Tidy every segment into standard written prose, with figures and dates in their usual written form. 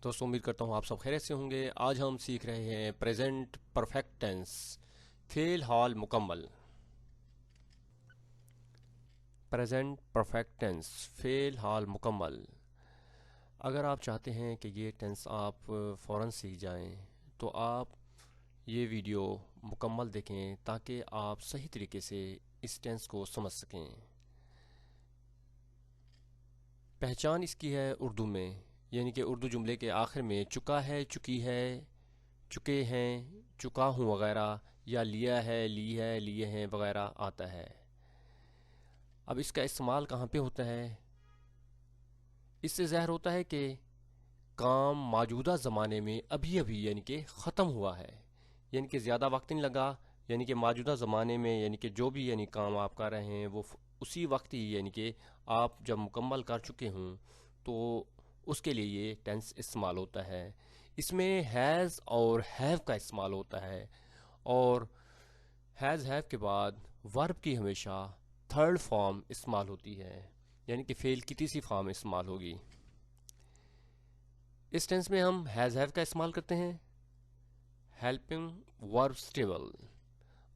दोस्तों उम्मीद करता हूँ आप सब खैरियत से होंगे। आज हम सीख रहे हैं प्रेजेंट परफेक्ट टेंस, फेल हाल मुकम्मल। प्रेजेंट परफेक्ट टेंस, फेल हाल मुकम्मल। अगर आप चाहते हैं कि ये टेंस आप फ़ौरन सीख जाएं तो आप ये वीडियो मुकम्मल देखें ताकि आप सही तरीके से इस टेंस को समझ सकें। पहचान इसकी है उर्दू में, यानी कि उर्दू जुमले के आखिर में चुका है, चुकी है, चुके हैं, चुका हूँ वगैरह, या लिया है, ली है, लिए हैं वगैरह आता है। अब इसका इस्तेमाल कहाँ पे होता है? इससे ज़ाहिर होता है कि काम मौजूदा ज़माने में अभी अभी यानी कि ख़त्म हुआ है, यानी कि ज़्यादा वक्त नहीं लगा, यानी कि मौजूदा ज़माने में यानी कि जो भी यानी काम आप कर रहे हैं वो उसी वक्त ही यानी कि आप जब मुकम्मल कर चुके हों तो उसके लिए ये टेंस इस्तेमाल होता है। इसमें हैज़ और हैव का इस्तेमाल होता है, और हैज़ हैव के बाद वर्ब की हमेशा थर्ड फॉर्म इस्तेमाल होती है, यानी कि फेल की तीसरी फॉर्म इस्तेमाल होगी। इस टेंस में हम हैज़ हैव का इस्तेमाल करते हैं, हेल्पिंग वर्ब स्टेबल।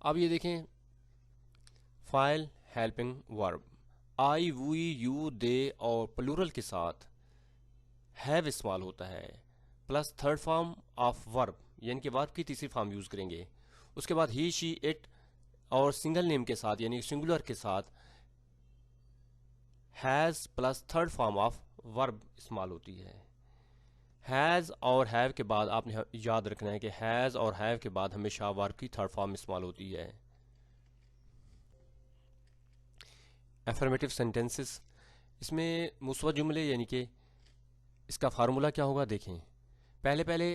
अब ये देखें, file helping verb, I, we, you, they और प्लूरल के साथ हैव इस्तेमाल होता है, plus third form of verb, यानी कि वर्ब की तीसरी फॉर्म यूज़ करेंगे। उसके बाद ही, शी, इट और सिंगल नेम के साथ यानी सिंगुलर के साथ has plus third form of verb इस्तेमाल होती है। हैज़ और हैव के बाद आपने याद रखना है कि हैज़ और हैव के बाद हमेशा वर्ब की थर्ड फॉर्म इस्तेमाल होती है। एफर्मेटिव सेंटेंसेस, इसमें मुस्बत जुमले यानी कि इसका फार्मूला क्या होगा देखें। पहले पहले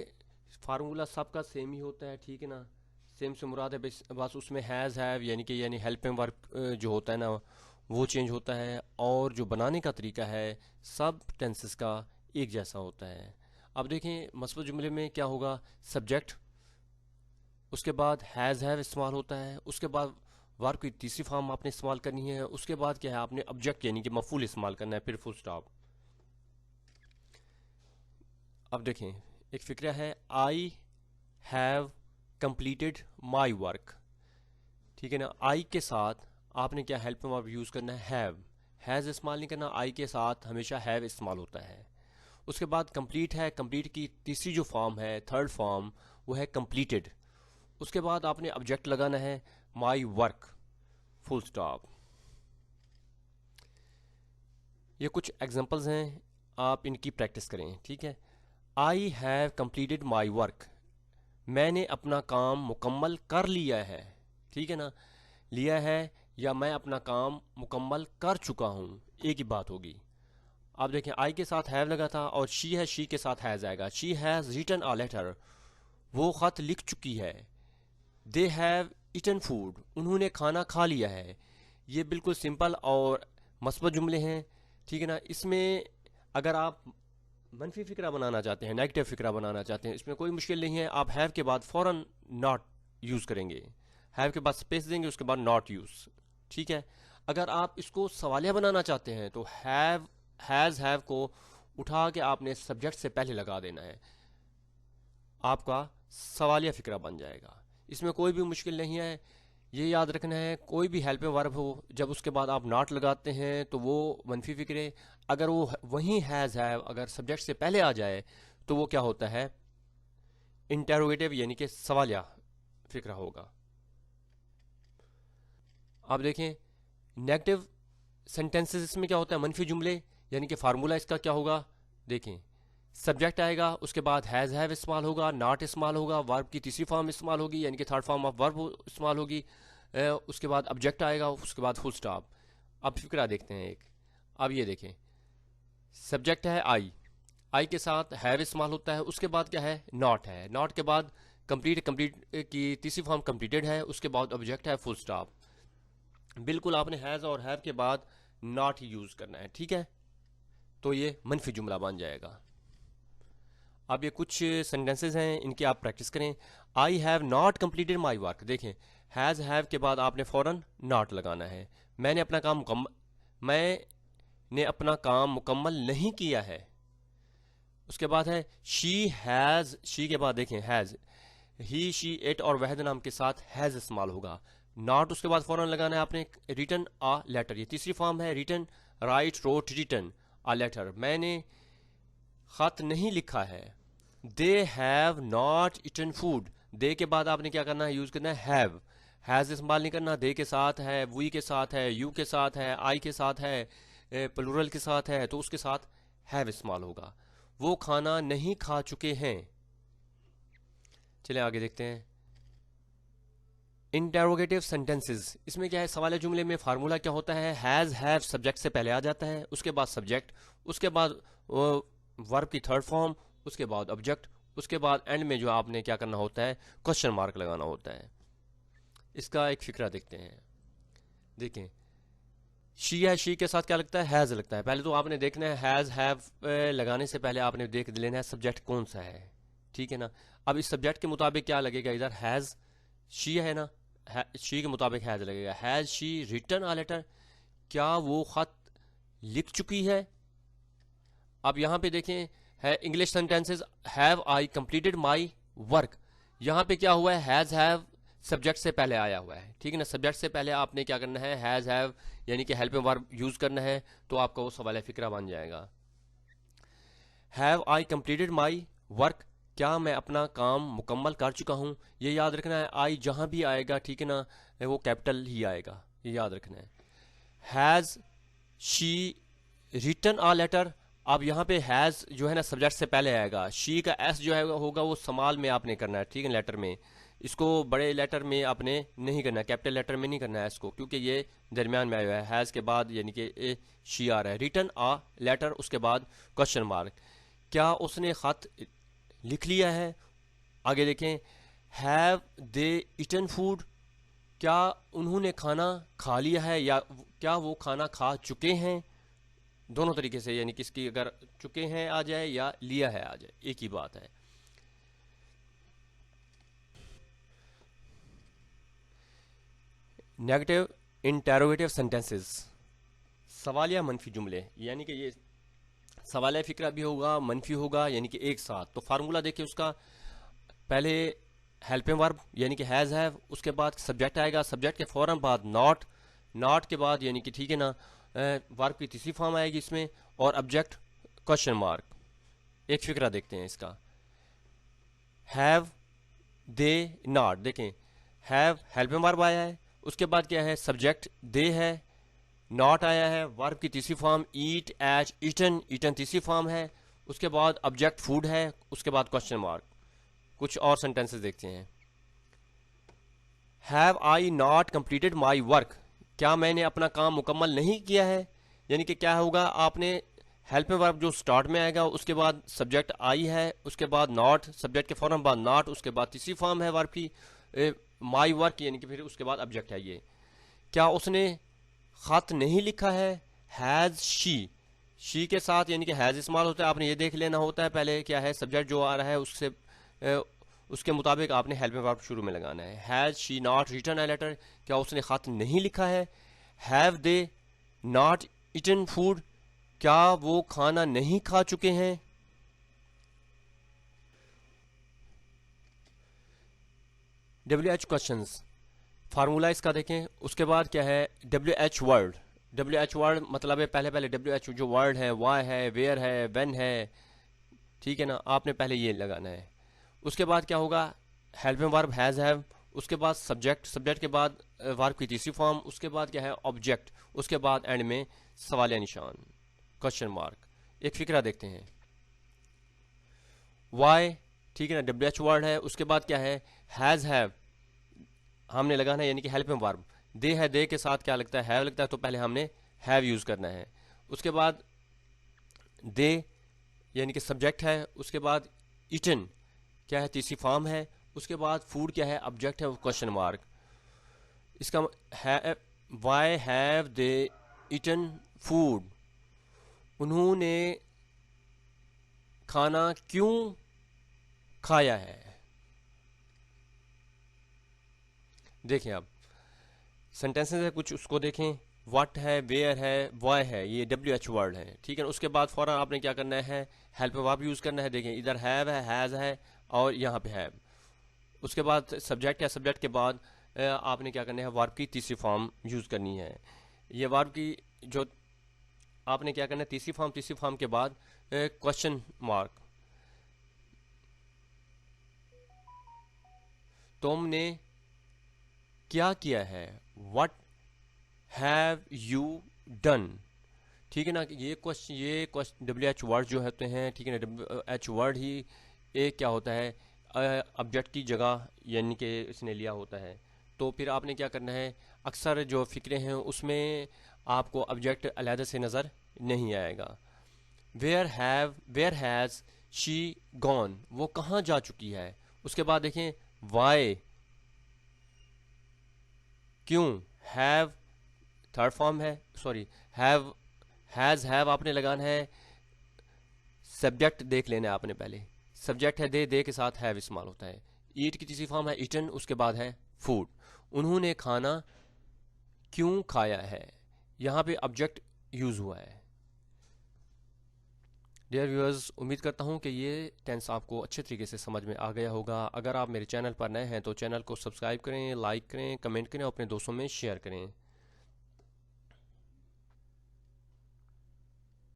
फार्मूला सबका सेम ही होता है, ठीक है ना। सेम से मुराद है बस उसमें हैज़ हैव यानी हेल्पिंग वर्ब जो होता है ना वो चेंज होता है, और जो बनाने का तरीका है सब टेंसेस का एक जैसा होता है। अब देखें मुस्बत जुमले में क्या होगा, सब्जेक्ट, उसके बाद हैज़ हैव इस्तेमाल होता है, उसके बाद वर्ब की तीसरी फॉर्म आपने इस्तेमाल करनी है, उसके बाद क्या है आपने ऑब्जेक्ट यानी कि मफूल इस्तेमाल करना है, फिर फुल स्टॉप। अब देखें एक फ़िक्रा है, I have completed my work, ठीक है ना। आई के साथ आपने क्या हेल्पिंग वर्ब यूज़ करना है, हैव। हैज़ इस्तेमाल नहीं करना, आई के साथ हमेशा हैव इस्तेमाल होता है। उसके बाद कंप्लीट है, कंप्लीट की तीसरी जो फॉर्म है थर्ड फॉर्म वो है कंप्लीटेड। उसके बाद आपने ऑब्जेक्ट लगाना है माई वर्क, फुल स्टॉप। ये कुछ एग्जांपल्स हैं, आप इनकी प्रैक्टिस करें, ठीक है। I have completed my work, मैंने अपना काम मुकम्मल कर लिया है, ठीक है ना। लिया है या मैं अपना काम मुकम्मल कर चुका हूँ, एक ही बात होगी। आप देखें आई के साथ हैव लगा था और शी है, शी के साथ हैज़ आएगा। She has written a letter, वो ख़त लिख चुकी है। दे हैव ईटन फूड, उन्होंने खाना खा लिया है। ये बिल्कुल सिंपल और मस्बत जुमले हैं, ठीक है ना। इसमें अगर आप मनफी फ़िक्रा बनाना चाहते हैं, नेगेटिव फ़िक्रा बनाना चाहते हैं, इसमें कोई मुश्किल नहीं है। आप हैव के बाद फ़ौरन नॉट यूज़ करेंगे, हैव के बाद स्पेस देंगे, उसके बाद नॉट यूज़, ठीक है। अगर आप इसको सवालिया बनाना चाहते हैं तो हैव, हैज़ हैव को उठा के आपने सब्जेक्ट से पहले लगा देना है, आपका सवालिया फ़िक्रा बन जाएगा। इसमें कोई भी मुश्किल नहीं है। ये याद रखना है कोई भी हेल्पिंग वर्ब हो जब उसके बाद आप नॉट लगाते हैं तो वो मनफी फ़िक्रे, अगर वो वहीं हैज़ हैव अगर सब्जेक्ट से पहले आ जाए तो वो क्या होता है, इंटेरोगेटिव यानी कि सवालिया फ़िक्रा होगा। आप देखें नेगेटिव सेंटेंसेस, इसमें क्या होता है, मनफी जुमले, यानी कि फार्मूला इसका क्या होगा देखें। सब्जेक्ट आएगा, उसके बाद हैज़ हैव इस्तेमाल होगा, नॉट इस्तेमाल होगा, वर्ब की तीसरी फॉर्म इस्तेमाल होगी यानी कि थर्ड फॉर्म ऑफ वर्ब इस्तेमाल होगी। उसके बाद ऑब्जेक्ट आएगा, उसके बाद फुल स्टॉप। अब फिक्रा देखते हैं एक। अब ये देखें सब्जेक्ट है आई, आई के साथ हैव इस्तेमाल होता है, उसके बाद क्या है नॉट है, नॉट के बाद कंप्लीट, कंप्लीट की तीसरी फॉर्म कंप्लीटेड है, उसके बाद ऑब्जेक्ट है फुल स्टॉप। बिल्कुल आपने हैज़ और हैव के बाद नॉट ही यूज़ करना है, ठीक है। तो ये मनफी जुमला बन जाएगा। अब ये कुछ सेंटेंसेस हैं, इनकी आप प्रैक्टिस करें। I have not completed my work, देखें हैज़ हैव के बाद आपने फ़ौरन नॉट लगाना है। मैंने अपना काम मुकम्मल नहीं किया है, उसके बाद है शी हैज़, शी के बाद देखें हैज़, ही शी इट और वहद नाम के साथ हैज़ इस्तेमाल होगा। नॉट उसके बाद फौरन लगाना है आपने रिटन आ लेटर, ये तीसरी फॉर्म है written, write, wrote, written a letter, मैंने खत नहीं लिखा है। They have not eaten food, they के बाद आपने क्या करना है, यूज करना है हैव, हैज इस्तेमाल नहीं करना, दे के साथ है, वी के साथ है, यू के साथ है, आई के साथ है, प्लूरल के साथ है तो उसके साथ हैव इस्तेमाल होगा। वो खाना नहीं खा चुके हैं। चलिए आगे देखते हैं। इंटेरोगेटिव सेंटेंसेस, इसमें क्या है, सवाल जुमले में फार्मूला क्या होता है, हैज़ हैव सब्जेक्ट से पहले आ जाता है, उसके बाद सब्जेक्ट, उसके बाद वर्ब की थर्ड फॉर्म, उसके बाद ऑब्जेक्ट, उसके बाद एंड में जो आपने क्या करना होता है, क्वेश्चन मार्क लगाना होता है। इसका एक फिक्रा देखते हैं। देखें शी है, शी के साथ क्या लगता है, हैज़ लगता है। पहले तो आपने देखना है हैज़ हैव लगाने से पहले आपने देख लेना है सब्जेक्ट कौन सा है, ठीक है ना। अब इस सब्जेक्ट के मुताबिक क्या लगेगा, इधर हैज़ शी है ना, शी के मुताबिक हैज़ लगेगा। Has she written a letter, क्या वो खत लिख चुकी है। अब यहाँ पे देखें है English sentences, have I completed my work, यहाँ पे क्या हुआ है, हैज़ हैव सब्जेक्ट से पहले आया हुआ है, ठीक है ना। सब्जेक्ट से पहले आपने क्या करना है, हैज़ हैव यानी कि हेल्पिंग वर्ब यूज करना है, तो आपका वो सवाल फिक्रा बन जाएगा। Have I completed my work, क्या मैं अपना काम मुकम्मल कर चुका हूँ। ये याद रखना है, आई जहाँ भी आएगा, ठीक है ना, वो कैपिटल ही आएगा, ये याद रखना है। Has she written a letter, अब यहाँ पे हैज़ जो है ना सब्जेक्ट से पहले आएगा, शी का एस जो है होगा वो समाल में आपने करना है, ठीक है, लेटर में। इसको बड़े लेटर में आपने नहीं करना है, कैपिटल लेटर में नहीं करना है इसको, क्योंकि ये दरमियान में आया हुआ है। हैज़ के बाद यानी कि शी आ रहा है, रिटन आ लेटर, उसके बाद क्वेश्चन मार्क, क्या उसने खत लिख लिया है। आगे देखें, हैव दे इटन फूड, क्या उन्होंने खाना खा लिया है, या क्या वो खाना खा चुके हैं। दोनों तरीके से, यानी किसकी अगर चुके हैं आ जाए या लिया है आ जाए, एक ही बात है। नेगेटिव इंटेरोगेटिव सेंटेंसेस, सवालिया मनफी जुमले, यानी कि ये सवालिया फिक्रा भी होगा, मनफी होगा, यानी कि एक साथ। तो फार्मूला देखिए उसका, पहले हेल्पिंग वर्ब यानी कि हैज़ हैव, उसके बाद सब्जेक्ट आएगा, सब्जेक्ट के फ़ौरन बाद नॉट, नॉट के बाद यानी कि ठीक है ना वर्ब की तीसरी फॉर्म आएगी इसमें, और ऑब्जेक्ट क्वेश्चन मार्क। एक फिक्रा देखते हैं इसका, हैव दे नॉट, देखें हैव हेल्पिंग वर्ब आया है, उसके बाद क्या है, सब्जेक्ट दे है, नॉट आया है, वर्ब की तीसरी फॉर्म ईट, एच, ईटन, ईटन तीसरी फॉर्म है, उसके बाद ऑब्जेक्ट फूड है, उसके बाद क्वेश्चन मार्क। कुछ और सेंटेंसेस देखते हैं। Have I not completed my work, क्या मैंने अपना काम मुकम्मल नहीं किया है। यानी कि क्या होगा, आपने हेल्पिंग वर्ब जो स्टार्ट में आएगा, उसके बाद सब्जेक्ट आई है, उसके बाद नॉट, सब्जेक्ट के फौरन बाद नॉट, उसके बाद तीसरी फॉर्म है वर्ब की माई वर्क, यानी कि फिर उसके बाद ऑब्जेक्ट है ये। क्या उसने खत नहीं लिखा है, हैज़ शी के साथ यानी कि हैज़ इस्तेमाल होता है, आपने ये देख लेना होता है पहले क्या है सब्जेक्ट जो आ रहा है उससे उसके मुताबिक आपने हेल्पिंग वर्ब शुरू में लगाना है। Has she not written a letter, क्या उसने खत नहीं लिखा है। Have they not eaten food, क्या वो खाना नहीं खा चुके हैं। WH क्वेश्चंस, फार्मूला इसका देखें, उसके बाद क्या है WH वर्ड। WH वर्ड मतलब है पहले पहले WH जो वर्ड है, वाई है, वेयर है, व्हेन है, ठीक है ना, आपने पहले ये लगाना है। उसके बाद क्या होगा, हेल्पिंग वर्ब हैज़ हैव, उसके बाद सब्जेक्ट, सब्जेक्ट के बाद वर्ब की तीसरी फॉर्म, उसके बाद क्या है ऑब्जेक्ट, उसके बाद एंड में सवालिया निशान क्वेश्चन मार्क। एक फिक्रा देखते हैं, वाई, ठीक है ना, WH वर्ड है, उसके बाद क्या है हैज़ हैव हमने लगाना है, यानी कि हेल्पिंग वर्ब। दे है, दे के साथ क्या लगता है, हैव लगता है, तो पहले हमने हैव यूज़ करना है। उसके बाद दे यानी कि सब्जेक्ट है, उसके बाद इटन क्या है तीसरी फॉर्म है, उसके बाद फूड क्या है ऑब्जेक्ट है वो क्वेश्चन मार्क। इसका है why have they eaten food, उन्होंने खाना क्यों खाया है। देखें अब सेंटेंसेस है कुछ, उसको देखें। व्हाट है, वेयर है, वाई है, ये WH वर्ड है, ठीक है ना। उसके बाद फ़ौरन आपने क्या करना है, हेल्प वर्ब यूज़ करना है। देखें इधर हैव है, हैज़ है और यहाँ पे हैव। उसके बाद सब्जेक्ट है, सब्जेक्ट के बाद आपने क्या करना है, वर्ब की तीसरी फॉर्म यूज़ करनी है। ये वर्ब की जो आपने क्या करना है, तीसरी फॉर्म के बाद क्वेश्चन मार्क। तुमने क्या किया है, व्हाट हैव यू डन, ठीक है ना। ये क्वेश्चन WH वर्ड जो होते हैं, ठीक है ना, WH वर्ड ही एक क्या होता है, ऑब्जेक्ट की जगह यानी कि इसने लिया होता है। तो फिर आपने क्या करना है, अक्सर जो फ़िक्रे हैं उसमें आपको ऑब्जेक्ट अलहदा से नज़र नहीं आएगा। वेयर हैज़ शी गॉन, वो कहाँ जा चुकी है। उसके बाद देखें वाई, क्यों, हैव थर्ड फॉर्म है, सॉरी हैव, हैव आपने लगाना है। सब्जेक्ट देख लेना है आपने पहले, सब्जेक्ट है दे के साथ हैव इस्तेमाल होता है। ईट की तीसरी फॉर्म है ईटन, उसके बाद है फूड। उन्होंने खाना क्यों खाया है, यहाँ पे ऑब्जेक्ट यूज़ हुआ है। डियर व्यूअर्स, उम्मीद करता हूँ कि ये टेंस आपको अच्छे तरीके से समझ में आ गया होगा। अगर आप मेरे चैनल पर नए हैं तो चैनल को सब्सक्राइब करें, लाइक करें, कमेंट करें और अपने दोस्तों में शेयर करें।